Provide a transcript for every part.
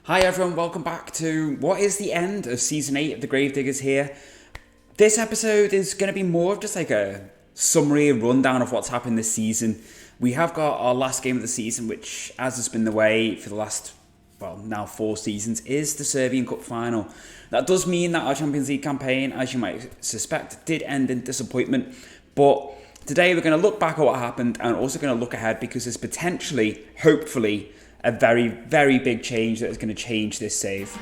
Hi everyone, welcome back to what is the end of Season 8 of the Gravediggers here. This episode is going to be more of just like a summary and rundown of what's happened this season. We have got our last game of the season, which, as has been the way for the last, now 4 seasons, is the Serbian Cup final. That does mean that our Champions League campaign, as you might suspect, did end in disappointment. But today we're going to look back at what happened and also going to look ahead because there's potentially, hopefully, a very, very big change that is going to change this save.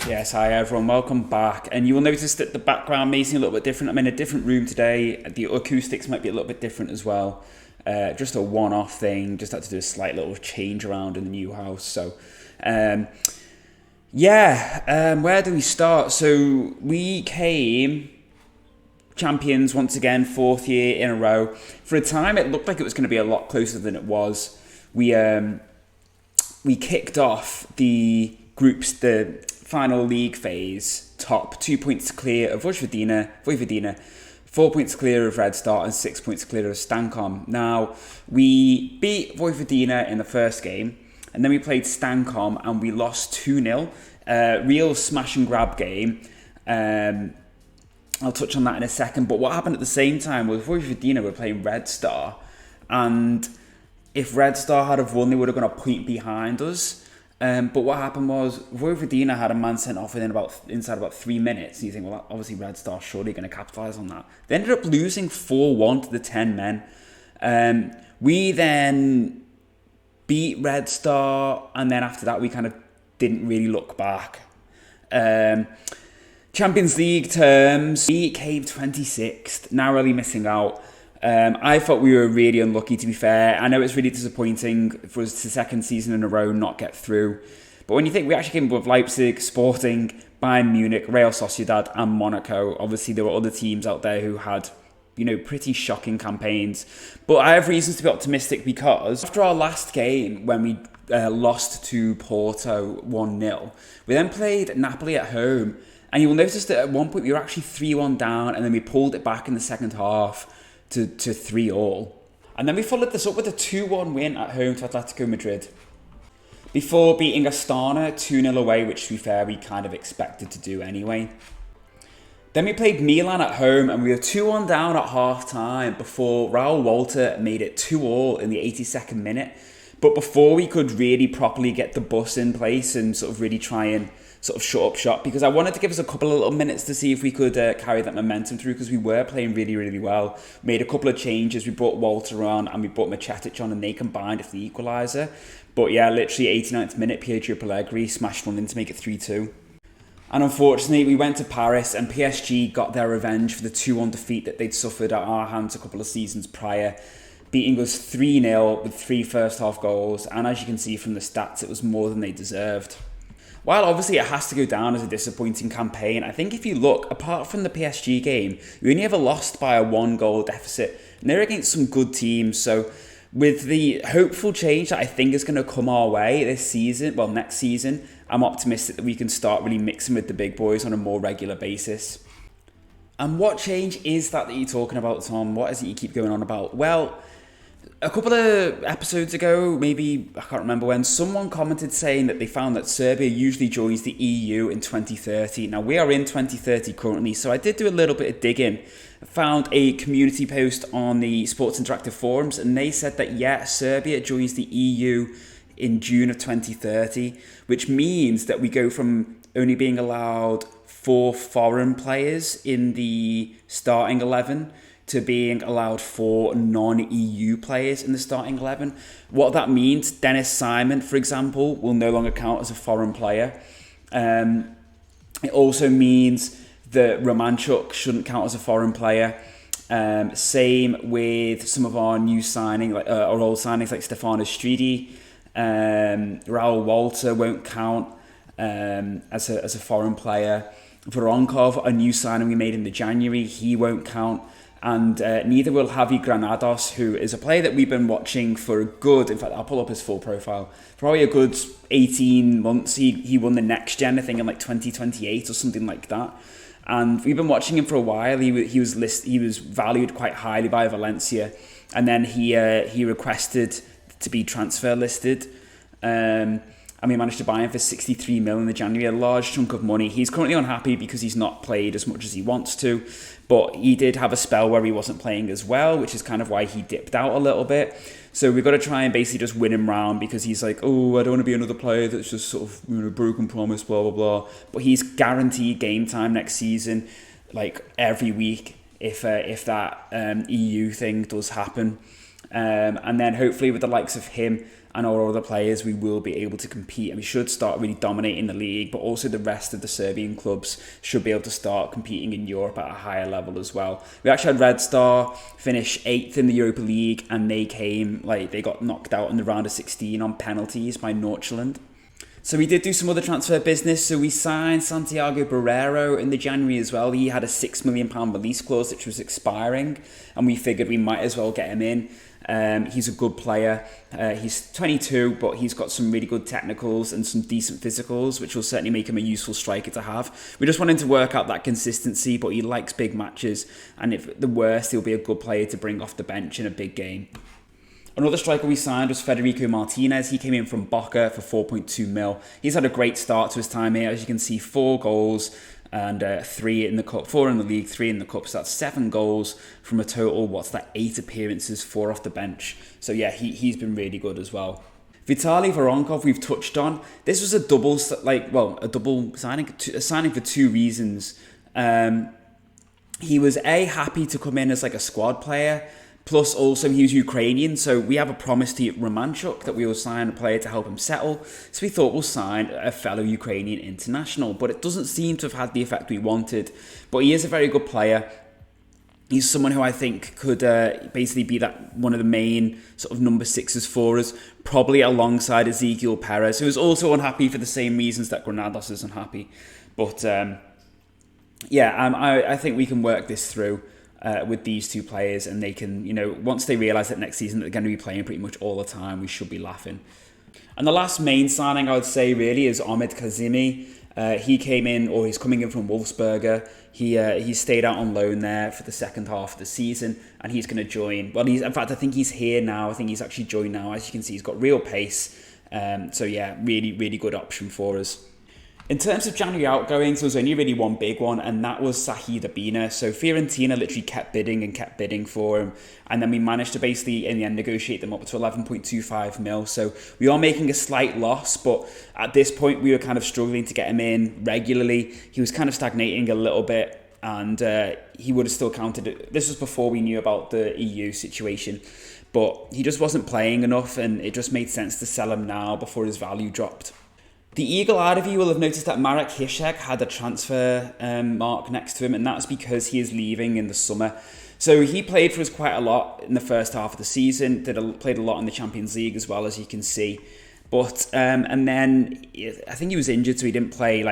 Yes, hi everyone, welcome back. And you will notice that the background may seem a little bit different. I'm in a different room today. The acoustics might be a little bit different as well. Just a one-off thing. Just had to do a slight little change around in the new house. So, where do we start? So we came champions once again, 4th year in a row. For a time, it looked like it was going to be a lot closer than it was. We kicked off the groups, the final league phase, top 2 points clear of Vojvodina, 4 points clear of Red Star, and 6 points clear of Stankom. Now, we beat Vojvodina in the first game, and then we played Stankom, and we lost 2-0. Real smash and grab game. I'll touch on that in a second. But what happened at the same time was Vojvodina were playing Red Star. And if Red Star had have won, they would have gone a point behind us. But what happened was Vojvodina had a man sent off inside about 3 minutes. And you think, well, obviously Red Star surely going to capitalise on that. They ended up losing 4-1 to the 10 men. We then beat Red Star. And then after that, we kind of didn't really look back. Champions League terms, we came 26th, narrowly missing out. I thought we were really unlucky, to be fair. I know it's really disappointing for us the second season in a row not get through. But when you think we actually came up with Leipzig, Sporting, Bayern Munich, Real Sociedad and Monaco, obviously there were other teams out there who had, pretty shocking campaigns. But I have reasons to be optimistic because after our last game, when we lost to Porto 1-0, we then played Napoli at home. And you will notice that at one point we were actually 3-1 down, and then we pulled it back in the second half to 3-3. And then we followed this up with a 2-1 win at home to Atletico Madrid, before beating Astana 2-0 away, which, to be fair, we kind of expected to do anyway. Then we played Milan at home, and we were 2-1 down at half-time before Raul Walter made it 2-2 in the 82nd minute. But before we could really properly get the bus in place and sort of really try and sort of shut up shop, because I wanted to give us a couple of little minutes to see if we could carry that momentum through, because we were playing really, really well. Made a couple of changes. We brought Walter on and we brought Macetic on, and they combined for the equaliser. But yeah, literally 89th minute, Pietro Pellegrini smashed one in to make it 3-2. And unfortunately, we went to Paris and PSG got their revenge for the 2-1 defeat that they'd suffered at our hands a couple of seasons prior, beating us 3-0 with 3 first half goals. And as you can see from the stats, it was more than they deserved. While obviously it has to go down as a disappointing campaign, I think if you look, apart from the PSG game, you only ever lost by a 1-goal deficit. And they're against some good teams. So with the hopeful change that I think is going to come our way this season, next season, I'm optimistic that we can start really mixing with the big boys on a more regular basis. And what change is that you're talking about, Tom? What is it you keep going on about? Well, a couple of episodes ago, maybe, I can't remember when, someone commented saying that they found that Serbia usually joins the EU in 2030. Now, we are in 2030 currently, so I did do a little bit of digging. I found a community post on the Sports Interactive forums, and they said that, Serbia joins the EU in June of 2030, which means that we go from only being allowed 4 foreign players in the starting 11 to being allowed 4 non-EU players in the starting 11. What that means, Dennis Simon, for example, will no longer count as a foreign player. It also means that Romanchuk shouldn't count as a foreign player. Same with some of our new signings, our old signings like Stefano Stridi. Raul Walter won't count as a foreign player. Voronkov, a new signing we made in the January, he won't count. And neither will Javi Granados, who is a player that we've been watching for a good, in fact, I'll pull up his full profile, probably a good 18 months. He won the Next Gen, I think, in like 2028 or something like that. And we've been watching him for a while. He was valued quite highly by Valencia. and then he requested to be transfer listed. And we managed to buy him for 63 mil in the January, a large chunk of money. He's currently unhappy because he's not played as much as he wants to, but he did have a spell where he wasn't playing as well, which is kind of why he dipped out a little bit. So we've got to try and basically just win him round, because he's like, oh, I don't want to be another player that's just sort of, broken promise, blah, blah, blah. But he's guaranteed game time next season, like every week, if that EU thing does happen. And then hopefully with the likes of him and our other players, we will be able to compete, and we should start really dominating the league, but also the rest of the Serbian clubs should be able to start competing in Europe at a higher level as well. We actually had Red Star finish 8th in the Europa League, and they got knocked out in the round of 16 on penalties by Nordsjælland. So we did do some other transfer business. So we signed Santiago Barreiro in the January as well. He had a £6 million release clause which was expiring, and we figured we might as well get him in. He's a good player. He's 22, but he's got some really good technicals and some decent physicals, which will certainly make him a useful striker to have. We just want him to work out that consistency, but he likes big matches, and if the worst, he'll be a good player to bring off the bench in a big game. Another striker we signed was Federico Martinez. He came in from Boca for 4.2 mil. He's had a great start to his time here. As you can see, 4 goals and 3 in the cup, 4 in the league, 3 in the cup. So that's 7 goals from a total, 8 appearances, 4 off the bench. So yeah, he's been really good as well. Vitaly Voronkov, we've touched on. This was a double signing, a signing for 2 reasons. He was happy to come in as a squad player. Plus, also, he was Ukrainian, so we have a promise to Romanchuk that we will sign a player to help him settle. So we thought we'll sign a fellow Ukrainian international, but it doesn't seem to have had the effect we wanted. But he is a very good player. He's someone who I think could basically be that one of the main sort of number 6s for us, probably alongside Ezequiel Perez, who is also unhappy for the same reasons that Granados is unhappy. But I think we can work this through. With these 2 players, and they can, once they realise that next season they're going to be playing pretty much all the time, we should be laughing. And the last main signing I would say really is Ahmed Kazimi. He came in, or he's coming in from Wolfsberger. He stayed out on loan there for the second half of the season, and he's going to join. Well, I think he's here now. I think he's actually joined now. As you can see, he's got real pace. So yeah, really, really good option for us. In terms of January outgoings, there was only really one big one, and that was Sahid Abina. So Fiorentina literally kept bidding for him, and then we managed to basically, in the end, negotiate them up to 11.25 mil. So we are making a slight loss, but at this point, we were kind of struggling to get him in regularly. He was kind of stagnating a little bit, and he would have still counted it. This was before we knew about the EU situation, but he just wasn't playing enough, and it just made sense to sell him now before his value dropped. The eagle-eyed of you will have noticed that Marek Hishek had a transfer mark next to him, and that's because he is leaving in the summer. So he played for us quite a lot in the first half of the season, played a lot in the Champions League as well, as you can see. But and then I think he was injured, so he didn't play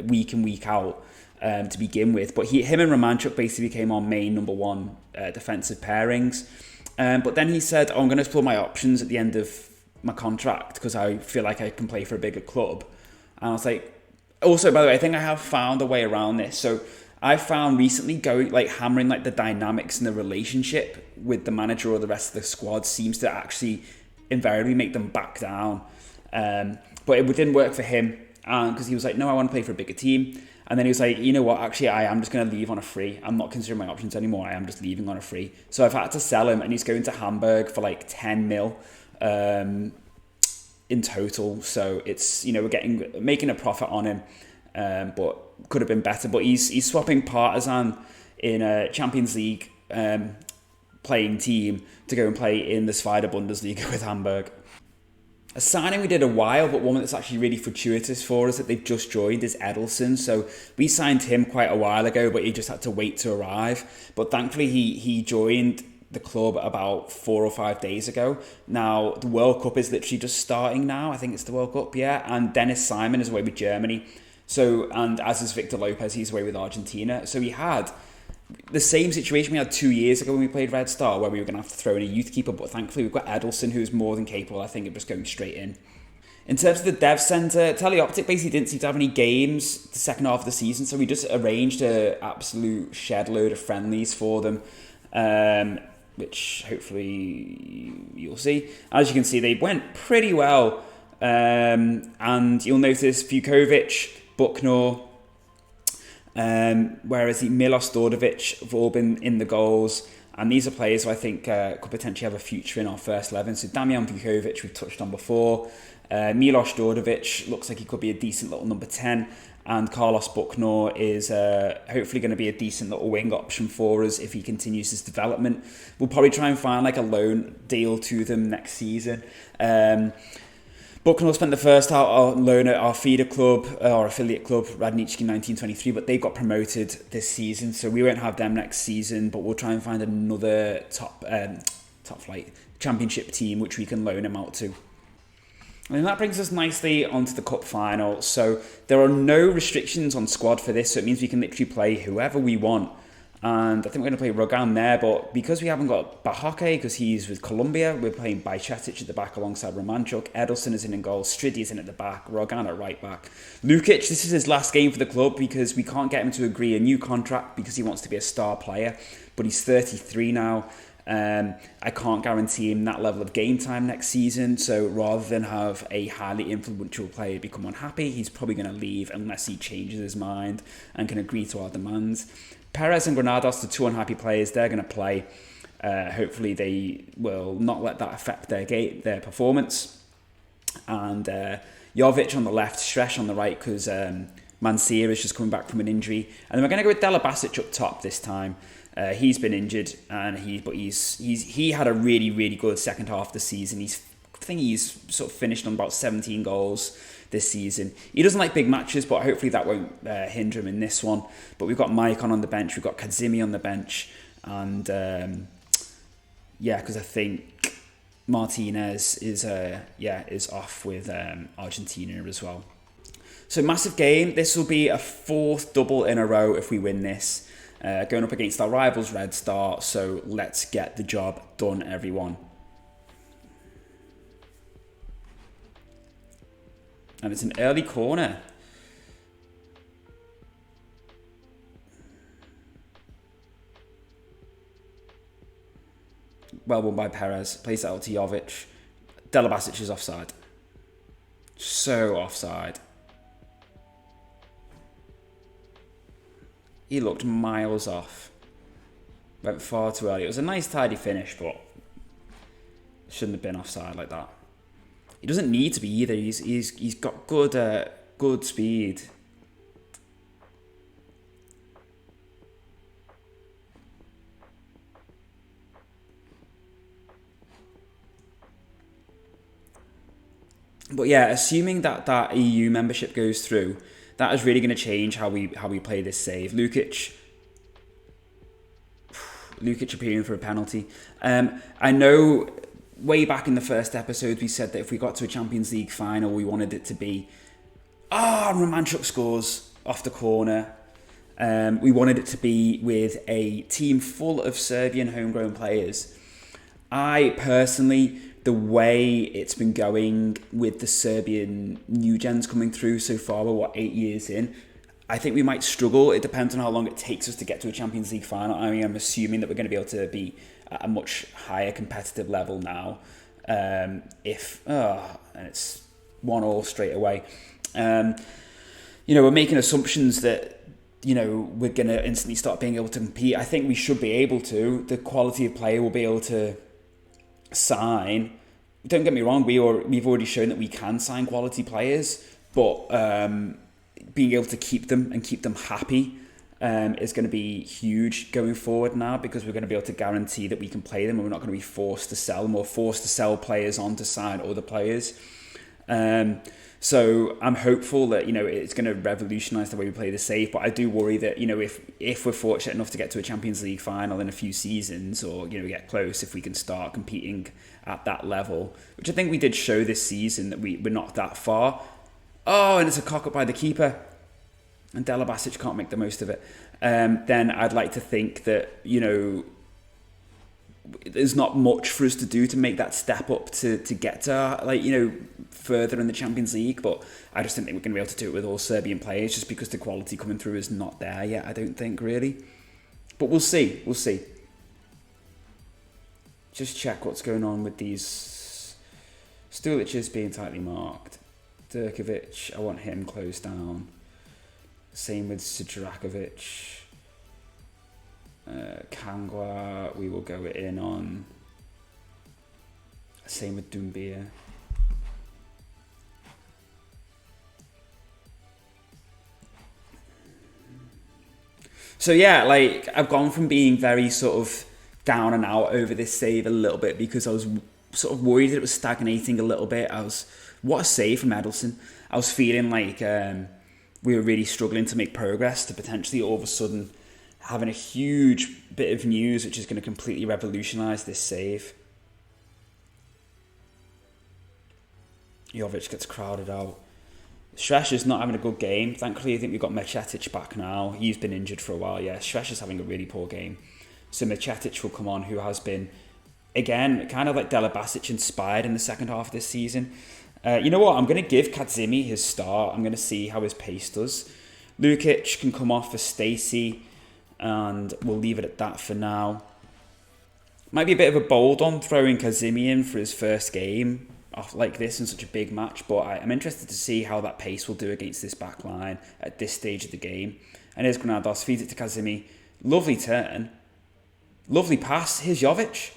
week in, week out to begin with. But him and Romanchuk basically became our main number 1 defensive pairings. But then he said, I'm going to explore my options at the end of my contract because I feel like I can play for a bigger club. And I was like, also, by the way, I think I have found a way around this. So I found recently hammering the dynamics and the relationship with the manager or the rest of the squad seems to actually invariably make them back down. But it didn't work for him because he was like, no, I want to play for a bigger team. And then he was like, you know what, actually, I am just going to leave on a free. I'm not considering my options anymore. I am just leaving on a free. So I've had to sell him, and he's going to Hamburg for 10 mil. In total, so it's we're making a profit on him, but could have been better. But he's swapping Partizan in a Champions League playing team to go and play in the Zweite Bundesliga with Hamburg. A signing we did a while, but one that's actually really fortuitous for us that they've just joined is Edelson. So we signed him quite a while ago, but he just had to wait to arrive. But thankfully he joined the club about 4 or 5 days ago. Now, the World Cup is literally just starting now. I think it's the World Cup, yeah. And Dennis Simon is away with Germany. So, and as is Victor Lopez, he's away with Argentina. So he had the same situation we had 2 years ago when we played Red Star, where we were going to have to throw in a youth keeper. But thankfully, we've got Edelson, who's more than capable, I think, of just going straight in. In terms of the dev centre, Teleoptic basically didn't seem to have any games the second half of the season. So we just arranged an absolute shed load of friendlies for them. which hopefully you'll see. As you can see, they went pretty well. And you'll notice Vukovic, Bucknor, whereas the Milos Dordovic have all been in the goals. And these are players who I think could potentially have a future in our first 11. So Damian Vukovic, we've touched on before. Milos Dordovic looks like he could be a decent little number 10. And Carlos Bucknor is hopefully going to be a decent little wing option for us if he continues his development. We'll probably try and find like a loan deal to them next season. Bucknor spent the first half on loan at our feeder club, our affiliate club, Radnički 1923, but they got promoted this season, so we won't have them next season, but we'll try and find another top flight championship team which we can loan him out to. And that brings us nicely onto the cup final. So there are no restrictions on squad for this, so it means we can literally play whoever we want. And I think we're going to play Rogan there, but because we haven't got Bahake, because he's with Colombia, we're playing Bajcetic at the back alongside Romanchuk. Edelson is in goal, Striddy is in at the back, Rogan at right back. Lukic, this is his last game for the club because we can't get him to agree a new contract because he wants to be a star player, but he's 33 now. I can't guarantee him that level of game time next season, so rather than have a highly influential player become unhappy, he's probably going to leave unless he changes his mind and can agree to our demands. Perez and Granados, the two unhappy players, they're going to play. Hopefully they will not let that affect their performance. And Jovic on the left, Stresh on the right, because Mansir is just coming back from an injury. And then we're going to go with Dela Basic up top this time. He's been injured, and he had a really, really good second half of the season. I think he's sort of finished on about 17 goals this season. He doesn't like big matches, but hopefully that won't hinder him in this one. But we've got Maicon on the bench, we've got Kazimi on the bench, and because I think Martinez is off with Argentina as well. So massive game. This will be a fourth double in a row if we win this. Going up against our rivals Red Star, so let's get the job done, everyone. And it's an early corner. Well won by Perez. Plays it out to Jovic. Dela Basic is offside. So offside. He looked miles off. Went far too early. It was a nice tidy finish, but shouldn't have been offside like that. He doesn't need to be either. He's got good speed. But yeah, assuming that EU membership goes through, that is really going to change how we play this save. Lukic appearing for a penalty. I know way back in the first episode we said that if we got to a Champions League final, we wanted it to be Romanchuk scores off the corner. We wanted it to be with a team full of Serbian homegrown players. I personally, the way it's been going with the Serbian new gens coming through so far, we're 8 years in, I think we might struggle. It depends on how long it takes us to get to a Champions League final. I mean, I'm assuming that we're going to be able to be at a much higher competitive level now. And it's 1-1 straight away. We're making assumptions that, we're going to instantly start being able to compete. I think we should be able to. The quality of player will be able to sign. Don't get me wrong, we've already shown that we can sign quality players, but being able to keep them and keep them happy is going to be huge going forward now, because we're going to be able to guarantee that we can play them and we're not going to be forced to sell them or forced to sell players on to sign other players. So I'm hopeful that, it's going to revolutionise the way we play the save, but I do worry that, if we're fortunate enough to get to a Champions League final in a few seasons, or, get close, if we can start competing at that level, which I think we did show this season that we're not that far. Oh, and it's a cock-up by the keeper, and Dela Basic can't make the most of it. Then I'd like to think that, there's not much for us to do to make that step up to get to, further in the Champions League. But I just don't think we're going to be able to do it with all Serbian players, just because the quality coming through is not there yet, I don't think, really. But we'll see. just check what's going on with these. Stulic is being tightly marked. Dirkovic, I want him closed down. Same with Sidrakovic. Kangwa, we will go in on. Same with Doumbia. So yeah, like I've gone from being very sort of down and out over this save a little bit because I was sort of worried that it was stagnating a little bit. What a save from Edelson. I was feeling like we were really struggling to make progress to potentially all of a sudden having a huge bit of news which is going to completely revolutionise this save. Jovic gets crowded out. Shresh is not having a good game. Thankfully, I think we've got Mecetic back now. He's been injured for a while, yeah. Shresh is having a really poor game. So Mecetic will come on, who has been, again, kind of like Dela Basic inspired in the second half of this season. You know what? I'm going to give Kazimi his start. I'm going to see how his pace does. Lukic can come off for Stacey, and we'll leave it at that for now. Might be a bit of a bold on throwing Kazimi in for his first game off like this in such a big match, but I'm interested to see how that pace will do against this back line at this stage of the game. And here's Granados, feeds it to Kazimi. Lovely turn. Lovely pass. Here's Jovic.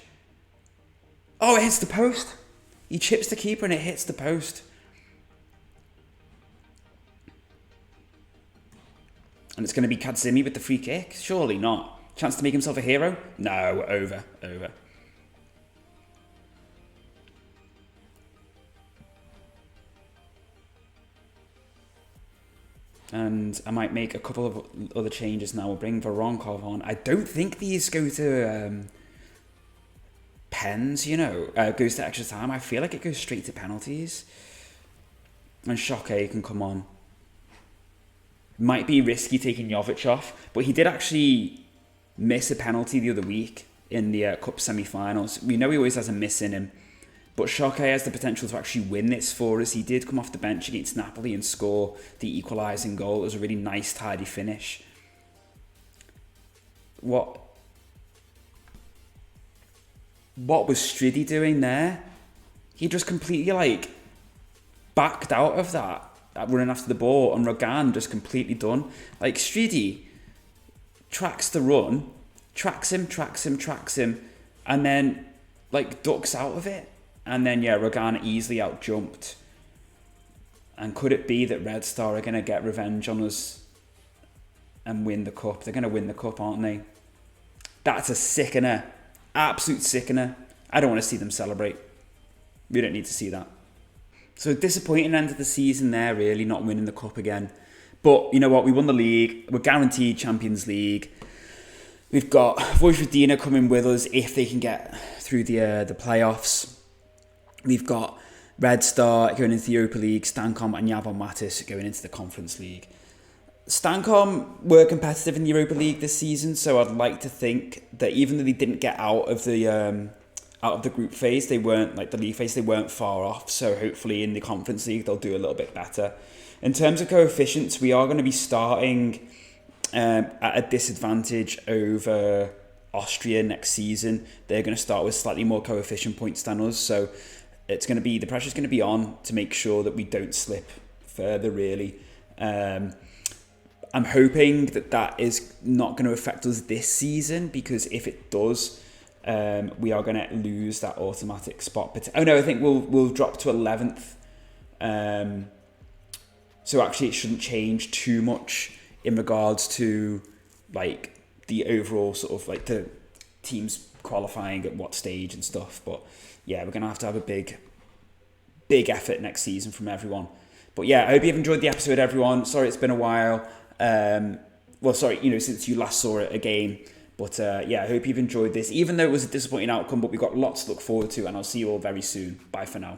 Oh, it hits the post. He chips the keeper and it hits the post. And it's going to be Kazimi with the free kick? Surely not. Chance to make himself a hero? No, over. And I might make a couple of other changes now. We'll bring Voronkov on. I don't think these go to pens, goes to extra time. I feel like it goes straight to penalties. And Shoke can come on. Might be risky taking Jovic off, but he did actually miss a penalty the other week in the Cup semi-finals. We know he always has a miss in him, but Shoke has the potential to actually win this for us. He did come off the bench against Napoli and score the equalising goal. It was a really nice, tidy finish. What was Striddy doing there? He just completely backed out of that running after the ball, and Rogan just completely done. Striddy tracks the run, tracks him, and then ducks out of it. And then, Rogan easily out-jumped. And could it be that Red Star are going to get revenge on us and win the cup? They're going to win the cup, aren't they? That's a sickener. Absolute sickener. I don't want to see them celebrate. We don't need to see that. So disappointing end of the season there, really, not winning the cup again. But you know what? We won the league. We're guaranteed Champions League. We've got Vojvodina coming with us if they can get through the playoffs. We've got Red Star going into the Europa League, Stankom and Javon Matis going into the Conference League. Stankom were competitive in the Europa League this season, so I'd like to think that even though they didn't get out of the group phase, they weren't the league phase, they weren't far off. So hopefully in the Conference League they'll do a little bit better. In terms of coefficients, we are going to be starting at a disadvantage over Austria next season. They're going to start with slightly more coefficient points than us, so the pressure's going to be on to make sure that we don't slip further, really. I'm hoping that is not going to affect us this season, because if it does, we are going to lose that automatic spot. But I think we'll drop to 11th. So actually, it shouldn't change too much in regards to the overall sort of the teams qualifying at what stage and stuff. But yeah, we're going to have a big effort next season from everyone. But yeah, I hope you've enjoyed the episode, everyone. Sorry it's been a while. Since you last saw it again. But I hope you've enjoyed this, even though it was a disappointing outcome, but we've got lots to look forward to, and I'll see you all very soon. Bye for now.